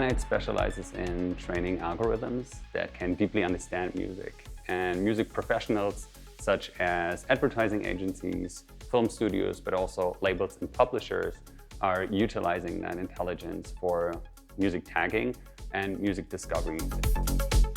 Knight specializes in training algorithms that can deeply understand music. And music professionals such as advertising agencies, film studios, but also labels and publishers are utilizing that intelligence for music tagging and music discovery.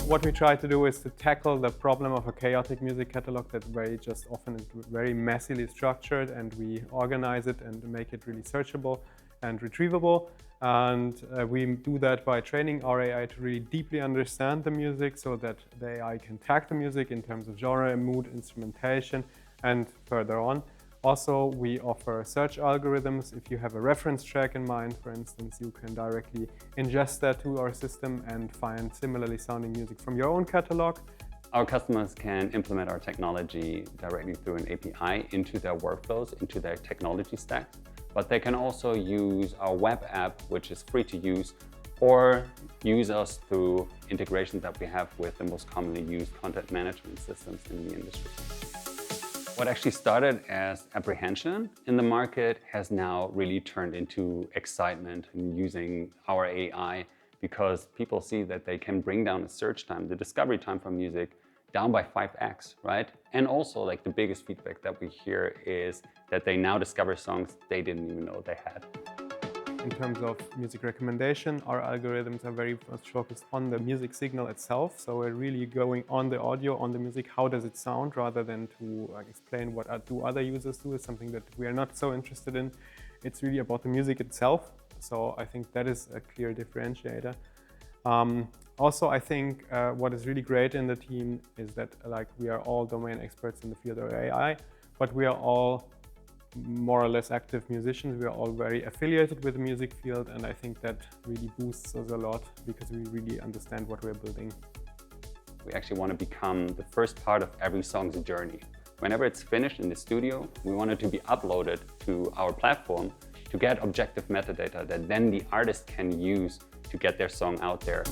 What we try to do is to tackle the problem of a chaotic music catalog that just often is very messily structured, and we organize it and make it really searchable and retrievable. And we do that by training our AI to really deeply understand the music so that the AI can tag the music in terms of genre, mood, instrumentation, and further on. Also, we offer search algorithms. If you have a reference track in mind, for instance, you can directly ingest that to our system and find similarly sounding music from your own catalog. Our customers can implement our technology directly through an API into their workflows, into their technology stack. But they can also use our web app, which is free to use, or use us through integrations that we have with the most commonly used content management systems in the industry. What actually started as apprehension in the market has now really turned into excitement in using our AI, because people see that they can bring down the search time, the discovery time for music, down by 5x, right? And also, like, the biggest feedback that we hear is that they now discover songs they didn't even know they had. In terms of music recommendation, our algorithms are very much focused on the music signal itself. So we're really going on the audio, on the music, how does it sound, rather than to explain what do other users do. It's something that we are not so interested in. It's really about the music itself. So I think that is a clear differentiator. Also, I think what is really great in the team is that we are all domain experts in the field of AI, but we are all more or less active musicians. We are all very affiliated with the music field, and I think that really boosts us a lot because we really understand what we're building. We actually want to become the first part of every song's journey. Whenever it's finished in the studio, we want it to be uploaded to our platform to get objective metadata that then the artist can use to get their song out there.